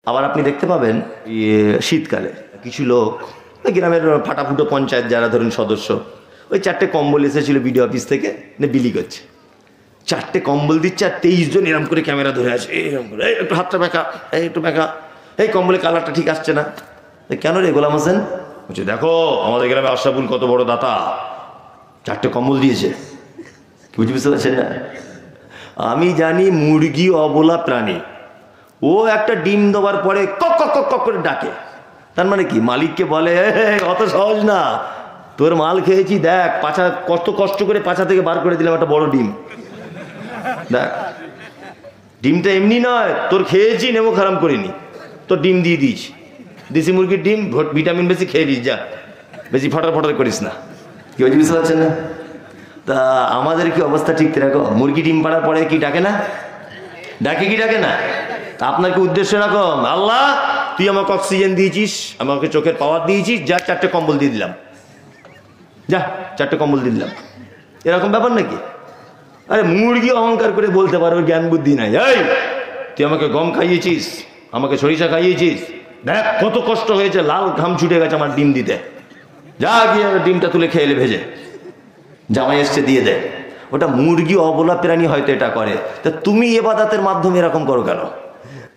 আবার আপনি দেখতে পাবেন শীতকালে কিছু লোক গ্রামের ফাটাফুটো পঞ্চায়েত যারা ধরুন সদস্য, ওই 4টে কম্বল এসেছিল বিডিও অফিস থেকে, বিলি করছে। 4টে কম্বল দিচ্ছে আর 23 জন এরম করে ক্যামেরা ধরে আছে, এরকম করে একটু হাতটা ব্যাকা, একটু ব্যাকা, এই কম্বলের কালারটা ঠিক আসছে না। কেন রে গোলাম হোসেন? বলছে দেখো আমাদের গ্রামে আশরাফুল কত বড় দাতা, 4টে কম্বল দিয়েছে। কি বুঝতে পারছেন না? আমি জানি মুরগি অবলা প্রাণী, ও একটা ডিম দেওয়ার পরে কক কক কক কক করে ডাকে। তার মানে কি মালিককে বলে অত সহজ না, তোর মাল খেয়েছি দেখ, পাছা কত কষ্ট করে পাছা থেকে বার করে দিলাম একটা বড় ডিম, দেখ ডিমটা এমনি নয়, তোর খেয়েছি নেমো খারাপ করিনি, তোর ডিম দিয়ে দিয়েছি, দেশি মুরগির ডিম, ভিটামিন বেশি খেয়ে দিস, যা বেশি ফটার ফটার করিস না। কি বলছি বুঝতে পারছেন না? তা আমাদের কি অবস্থা ঠিক রাখো, মুরগি ডিম পাড়ার পরে কি ডাকে না? ডাকে কি ডাকে না? তা আপনার কি উদ্দেশ্য এরকম, আল্লাহ তুই আমাকে অক্সিজেন দিয়েছিস, আমাকে চোখের পাওয়ার দিয়েছিস, যা 4টে কম্বল দিয়ে দিলাম, যা 4টে কম্বল দিয়ে দিলাম, এরকম ব্যাপার নাকি? আরে মুরগি অহংকার করে বলতে পারো, জ্ঞান বুদ্ধি নাই। এই তুই আমাকে গম খাইয়েছিস, আমাকে সরিষা খাইয়েছিস, দেখ কত কষ্ট হয়েছে, লাল ঘাম ছুটে গেছে আমার ডিম দিতে, যা গিয়ে ডিমটা তুলে খেয়ে এলে ভেজে, জামাই এসছে দিয়ে দেয়। ওটা মুরগি অবলা প্রাণী হয়তো এটা করে, তা তুমি ইবাদতের মাধ্যমে এরকম করো কেন?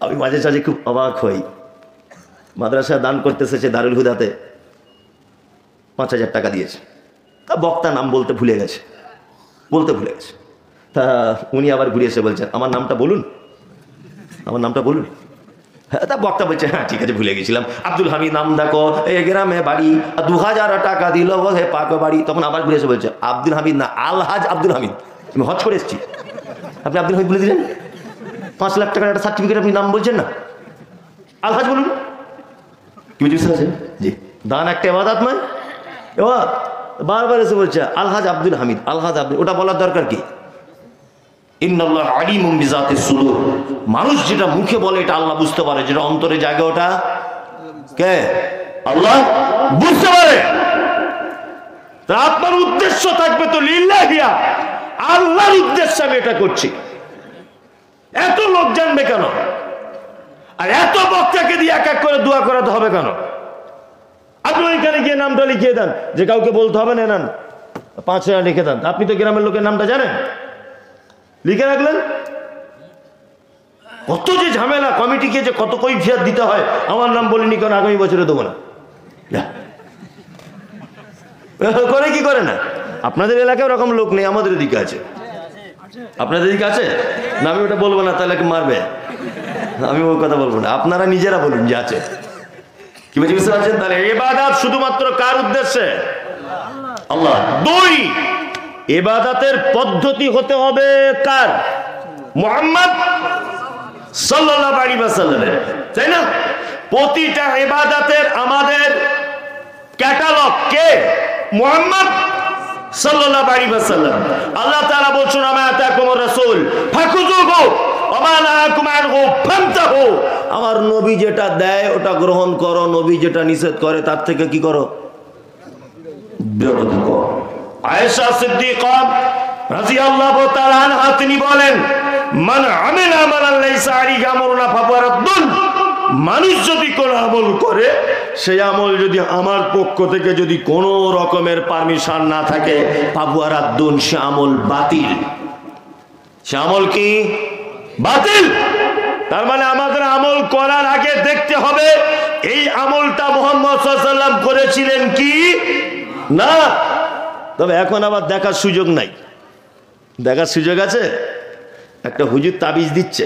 আমি মাঝে সাঝে খুব অবাক হই, মাদ্রাসা দান করতেছে সে দারুল হুদাতে 5,000 টাকা দিয়েছে, তা বক্তা নাম বলতে ভুলে গেছে, তা উনি আবার ঘুরে এসে বলছেন আমার নামটা বলুন, আমার নামটা বলুন। হ্যাঁ, তা বক্তা বলছে হ্যাঁ ঠিক আছে ভুলে গেছিলাম, আব্দুল হামিদ নাম দেখো, এই গ্রামে বাড়ি, 2000 টাকা দিল হে পাক বাড়ি। তখন আবার ঘুরে এসে বলছে আব্দুল হামিদ না, আলহাজ আব্দুল হামিদ, আমি হজ করে এসেছি, আপনি আব্দুল হামিদ বলে দিলেন, 5 লাখ টাকার একটা সার্টিফিকেট আপনি নাম বলছেন না, আলহাজ বলুন। কি বুঝতে পারছেন? জি, দান একটা ইবাদত নয়? এবার বারবার এসে বলছে আলহাজ আব্দুল হামিদ, আলহাজ আব্দুল, ওটা বলার দরকার কি? ইন্নাল্লাহ আলিমুম বিযাতিস সুদূর, মানুষ যেটা মুখে বলে এটা আল্লাহ বুঝতে পারে, যেটা অন্তরে জায়গা ওটা কে? আল্লাহ বুঝতে পারে। তা আপনার উদ্দেশ্য থাকবে তো লিল্লাহিয়া, আল্লাহর উদ্দেশ্যে আমি এটা করছি, এত লোক জানবে কেন? আর এত বক্তাকে দিয়ে এক এক করে দোয়া করাতে হবে কেন? আপনি ওইখানে গিয়ে নামটা লিখিয়ে দেন, যে কাউকে বলতে হবে না, নেন 5,000 লিখে দেন। আপনি তো গ্রামের লোকের নামটা জানেন, লিখে রাখলেন। কত যে ঝামেলা, কমিটিকে যে কত কৈফিয়ত দিতে হয়, আমার নাম বলিনি কারণ আগামী বছরে দেবো না, করে কি করে না? আপনাদের এলাকায় ওরকম লোক নেই, আমাদের দিকে আছে। আপনাদের দিকে আছে না? আমি ওটা বলবো না, তাহলে মারবে, আমি ওই কথা বলবো না, আপনারা নিজেরা বলুন যে আছে। কি বুঝতে পারছেন? তাহলে ইবাদত শুধুমাত্র কার উদ্দেশ্যে? আল্লাহ। 2, ইবাদতের পদ্ধতি হতে হবে কার? মুহাম্মদ সাল্লাল্লাহু আলাইহি ওয়াসাল্লামের, তাই না? প্রতিটা ইবাদতের আমাদের ক্যাটালগ কে? মুহাম্মদ সাল্লাল্লাহু আলাইহি ওয়াসাল্লাম। আল্লাহ তাআলা বলছেন আমা আতাকুমুর রাসূল ফাকুযুহু ওয়া মা নাহাকুম আনহু ফান্তাহু, আমার নবী যেটা দেয় ওটা গ্রহণ করো, নবী যেটা নিষেধ করে তার থেকে কি করো? বিরত থাকো। আয়েশা সিদ্দিকা রাদিয়াল্লাহু তাআলা আনহা তিনি বলেন মান আমিলা আমালান লাইসা আলাইহি আমরুনা ফাহুয়া রাদ্দুন, মানুষ যদি কোনো আমল করে, সেই আমল যদি আমার পক্ষ থেকে যদি কোনো রকমের পারমিশন না থাকে, ফাহুয়া রাদ্দুন, সে আমল বাতিল। সে আমল কি? বাতিল। তার মানে আমাদের আমল করার আগে দেখতে হবে এই আমলটা মুহাম্মদ সাল্লাল্লাহু আলাইহি ওয়াসাল্লাম করেছিলেন কি না। তবে এখন আবার দেখার সুযোগ নাই। দেখার সুযোগ আছে? একটা হুজুর তাবিজ দিচ্ছে,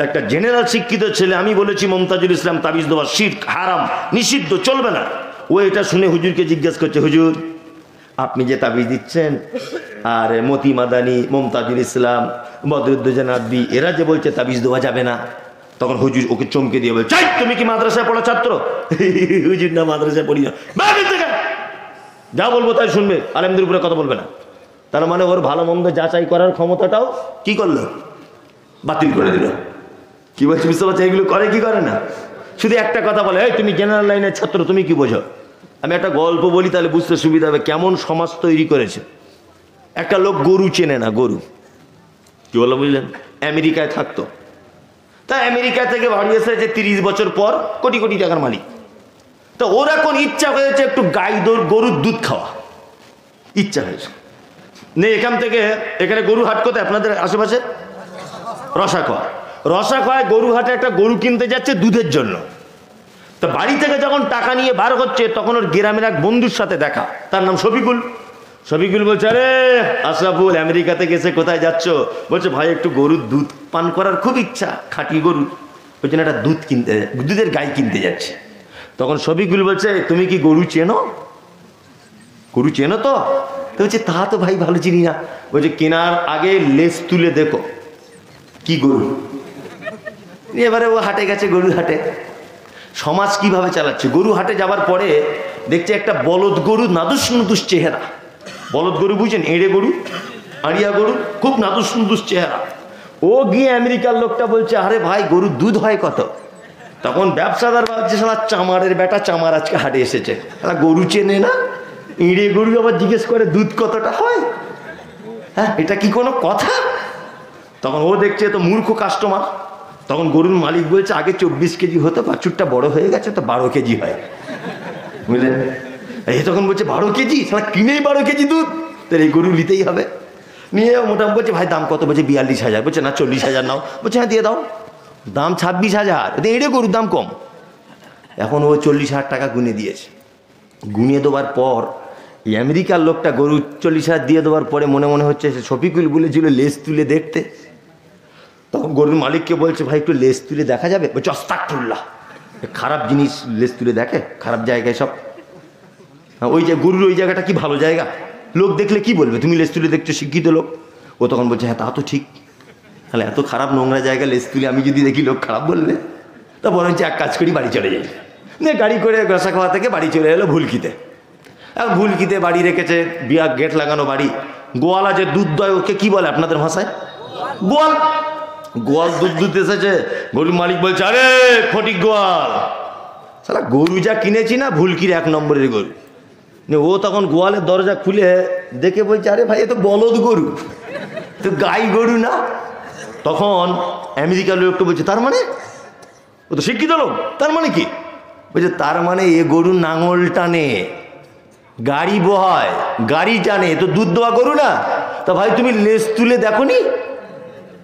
একটা জেনারেল শিক্ষিত ছেলে, আমি বলেছি মুমতাজুল ইসলাম তাবিজ দেওয়া শিরক, হারাম, নিষিদ্ধ, চলবে না। ও এটা শুনে হুজুরকে জিজ্ঞেস করছে, হুজুর আপনি যে তাবিজ দিচ্ছেন, আর মতি মাদানি, মুমতাজুল ইসলাম, বদরুদ্দোজা নাদবি, এরা যে বলছে তাবিজ দেওয়া যাবে না। তখন হুজুর ওকে চমকে দিয়ে বলছে, তুমি কি মাদ্রাসায় পড়া ছাত্র? হুজুর না, মাদ্রাসায় পড়ি না। যা বলবো তাই শুনবে, আলেমদের উপরে কথা বলবে না। তার মানে ওর ভালো মন্দ যাচাই করার ক্ষমতাটাও কি করলো? বাতিল করে দিল। কি বলছি বুঝতে পারছি? এগুলো করে কি করে না? শুধু একটা কথা বলে, এই তুমি জেনারেল লাইনের ছাত্র, তুমি কি বোঝো? আমি একটা গল্প বলি, তাহলে বুঝতে সুবিধা হবে কেমন সমাজ তৈরি করেছে। একটা লোক গরু চেনে না, গরু কি বলো বুঝলেন, আমেরিকায় থাকতো। তা আমেরিকা থেকে বাড়ি এসেছে 30 বছর পর, কোটি কোটি টাকার মালিক। তো ওর এখন ইচ্ছা হয়েছে একটু গরুর দুধ খাওয়া, ইচ্ছা হয়েছে। এখান থেকে এখানে গরু হাট কোথায় আপনাদের আশেপাশে? রসাখোয়ায় গরু হাটে একটা গরু কিনতে যাচ্ছে দুধের জন্য। তো বাড়ি থেকে যখন টাকা নিয়ে বার হচ্ছে তখন ওর গ্রামের এক বন্ধুর সাথে দেখা, তার নাম শফিকুল বলছে, আরে আশরাফুল আমেরিকা থেকে এসে কোথায় যাচ্ছ? বলছে ভাই একটু গরুর দুধ পান করার খুব ইচ্ছা, খাঁটি গরু, ওই জন্য একটা দুধের গাই কিনতে যাচ্ছে। তখন শফিকুল বলছে, তুমি কি গরু চেনো তো? বলছে তা তো ভাই ভালো চিনি না। বলছে কেনার আগে লেজ তুলে দেখো কি গরু। এবারে ও হাটে গেছে, গরু হাটে। সমাজ কিভাবে চালাচ্ছে, গরু হাটে যাবার পরে দেখছে একটা বলদ গরু, নাদুস চেহারা। বলদ গরু বুঝছেন, এঁড়ে গরু, আড়িয়া গরু, খুব নাদুস চেহারা। ও গিয়ে আমেরিকার লোকটা বলছে, আরে ভাই গরুর দুধ হয় কত? তখন ব্যবসাদার ভাবছে শালা চামারের বেটা, চামার আজকে হাটে এসেছে, গরু চেনে না, এঁড়ে গরু আবার জিজ্ঞেস করে দুধ কতটা হয়? হ্যাঁ, এটা কি কোনো কথা? তখন ও দেখছে তো মূর্খ কাস্টমার। তখন গরুর মালিক বলছে, আগে 24 কেজি হতো, বাছুরটা বড় হয়ে গেছে তো 12 কেজি হয়, বুঝলেন? এই তখন বলছে 12 কেজি, শালা কিনেই 12 কেজি দুধ, তাহলে এই গরু নিতেই হবে। নিয়ে মোটামুটি বলছে ভাই দাম কত? বলছে 42,000। বলছে না 40,000 নাও। বলছে হ্যাঁ দিয়ে দাও। দাম 26,000, এড়ে গরুর দাম কম। এখন ও 40,000 টাকা গুনে দিয়েছে। গুনিয়ে দেওয়ার পর এই আমেরিকার লোকটা গরু 40,000 দিয়ে দেওয়ার পরে মনে মনে হচ্ছে শফিকুল বলেছিল লেজ তুলে দেখতে। তখন গরুর মালিককে বলছে, ভাই একটু লেজ তুলে দেখা যাবে? বলছে আস্তাগফিরুল্লাহ, খারাপ জিনিস লেজ তুলে দেখে, খারাপ জায়গায় সব। ওই যে গরুর ওই জায়গাটা কি ভালো জায়গা, লোক দেখলে কি বলবে? তুমি লেজ তুলে দেখছো, শিক্ষিত লোক। ও তখন বলছে হ্যাঁ তা তো ঠিক, তাহলে এত খারাপ নোংরা জায়গা লেজ তুলে আমি যদি দেখি লোক খারাপ বলবে। তা বরঞ্চ এক কাজ করি, বাড়ি চলে যাই। গাড়ি করে রসাখোয়া থেকে বাড়ি চলে এলো ভুলকিতে। ভুলকিতে বাড়ি রেখেছে, বিয়া গেট লাগানো বাড়ি। গোয়ালা যে দুধ দয় ওকে কি বলে আপনাদের ভাষায়? গোয়াল দুধ এসেছে। গরুর মালিক বলছে, আরে ফটিক গোয়াল, সালা গরু যা কিনেছি না ভুলকির 1 নম্বরের গরু। ও তখন গোয়ালের দরজা খুলে দেখে বলছে, আরে ভাই এ তো বলদ গরু, তো গাই গরু না। তখন আমেরিকার লোকটা বলছে, তার মানে? ও তো শিক্ষিত লোক, তার মানে কি? বলছে তার মানে এ গরু নাঙল টানে, গাড়ি বহায়, গাড়ি টানে, তো দুধ দেওয়া গরু না। তা ভাই তুমি লেজ তুলে দেখো নি?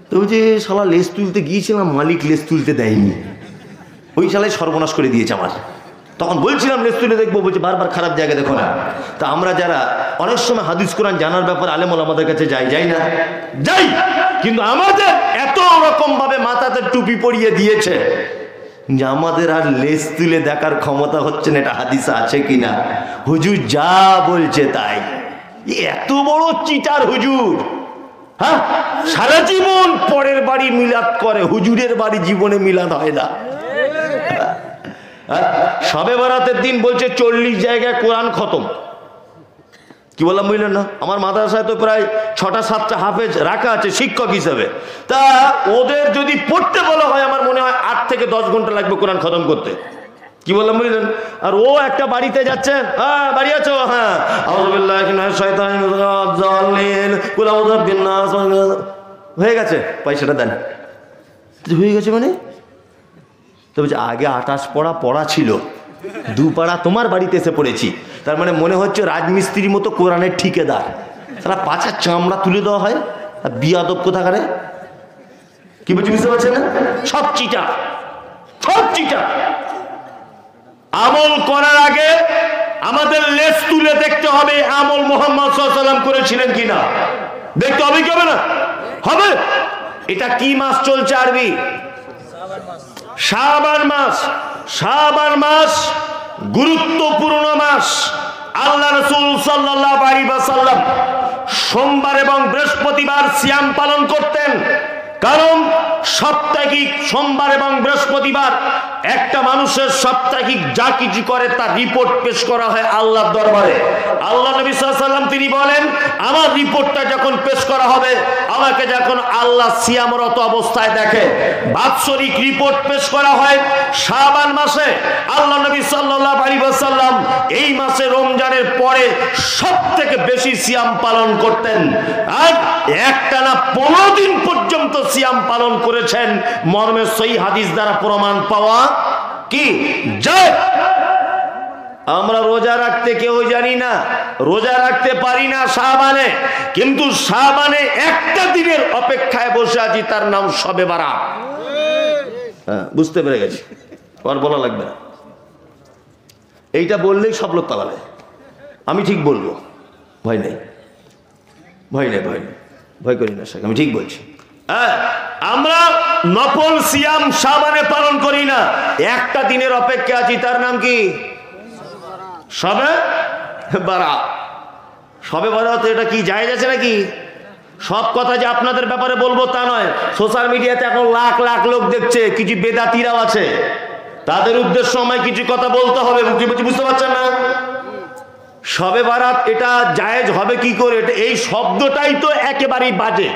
তো বলছে শালা লেজ তুলতে গিয়েছিলাম, মালিক লেজ তুলতে দেয়নি, ওই শালাই সর্বনাশ করে দিয়েছে আমার। তখন বলছিলাম লেজ তুলে দেখবো, বলছে বারবার খারাপ জায়গা দেখো না। তা আমরা যারা অনেক সময় হাদিস কোরআন জানার ব্যাপারে আলেমুল আমাদের কাছে যাই না, যাই, কিন্তু আমাদের এত রকম ভাবে মাথাতে টুপি পরিয়ে দিয়েছে যে আমাদের আর লেজ তুলে দেখার ক্ষমতা হচ্ছে না এটা হাদিসে আছে কিনা। হুজুর যা বলছে তাই, এত বড় চিটার হুজুর। হ্যাঁ, সারা জীবন পরের বাড়ি মিলাদ করে, হুজুরের বাড়ি জীবনে মিলাদ হয় না। শবে বরাতের দিন বলছে 40 জায়গায় কোরআন খতম। কি বললাম বুঝলেন না? আমার মাদ্রাসায় তো প্রায় 6টা-7টা হাফেজ রাখা আছে শিক্ষক হিসেবে। তা ওদের যদি পড়তে বলা হয় আমার মনে হয় 8 থেকে 10 ঘন্টা লাগবে কোরআন খতম করতে। কি বললাম বুঝলেন? আর ও একটা বাড়িতে যাচ্ছে, হ্যাঁ বাড়ি আছো, হ্যাঁ হয়ে গেছে, পয়সাটা দেন। হয়ে গেছে মানে? তো বলছে আগে 28 পড়া ছিল, 2 পাড়া তোমার বাড়িতে এসে পড়েছি। তার মানে মনে হচ্ছে রাজমিস্ত্রির মতো কোরআনের ঠিকাদার। তারা পাছার চামড়া তুলে দেওয়া হয়, আর বিয়াদব কোথাকারে। কি বলছি বুঝতে পারছেন না? সব চিটা। আমল করার আগে আমাদের লেজ তুলে দেখতে হবে আমল মুহাম্মদ সাল্লাল্লাহু আলাইহি ওয়াসাল্লাম করেছিলেন কিনা। দেখতে হবে কি হবে না? হবে। এটা কি মাস চলছে আরবি? শাবান মাস গুরুত্বপূর্ণ মাস। আল্লাহ রাসূল সাল্লাল্লাহু আলাইহি ওয়াসাল্লাম সোমবার এবং বৃহস্পতিবার সিয়াম পালন করতেন, কারণ সাপ্তাহিক সোমবার এবং বৃহস্পতিবার একটা মানুষের সাপ্তাহিক যা কিছু করে তার রিপোর্ট পেশ করা হয় আল্লাহর দরবারে। আল্লাহ নবী সাল্লাল্লাহু আলাইহি ওয়াসাল্লাম তিনি বলেন, আমার রিপোর্টটা যখন পেশ করা হবে, আমাকে যখন আল্লাহ সিয়ামরত অবস্থায় দেখে, বাৎসরিক রিপোর্ট পেশ করা হয়, শাবান মাসে আল্লাহ নবী সাল্লাল্লাহু আলাইহি ওয়াসাল্লাম এই মাসে রমজানের পরে সবথেকে বেশি সিয়াম পালন করতেন আর একটানা 15 দিন পর্যন্ত সিয়াম পালন করেছেন মর্মে সহিহ হাদিস দ্বারা প্রমাণ পাওয়া কি যায়। আমরা রোজা রাখতে কেউ জানি না, রোজা রাখতে পারি না শাবানে, কিন্তু শাবানে একটা দিনের অপেক্ষায় বসে আছি, তার নাম শবে বারাত। হ্যাঁ, বুঝতে পেরে গেছি, আর বলা লাগবে না। এইটা বললেই সব লোক পালাবে। আমি ঠিক বলবো, ভয় নেই, ভয় নেই, ভয় নেই, ভয় করি না শেখ, আমি ঠিক বলছি। হ্যাঁ, আমরা নফল সিয়াম শাবানে পালন করি না, একটা দিনের অপেক্ষা আছি, তার নাম কি শবে বারাত। শবে বারাত এটা কি জায়েজ আছে নাকি? সব কথা যে আপনাদের ব্যাপারে বলবো তা নয়। সোশ্যাল মিডিয়াতে এখন লাখ লাখ লোক দেখছে, কিছু বেদাতিরাও আছে, তাদের উদ্দেশ্য আমায় কিছু কথা বলতে হবে, বুঝতে পারছেন না? শবে বারাত এটা জায়েজ হবে কি করে? এটা এই শব্দটাই তো একেবারেই বাজে।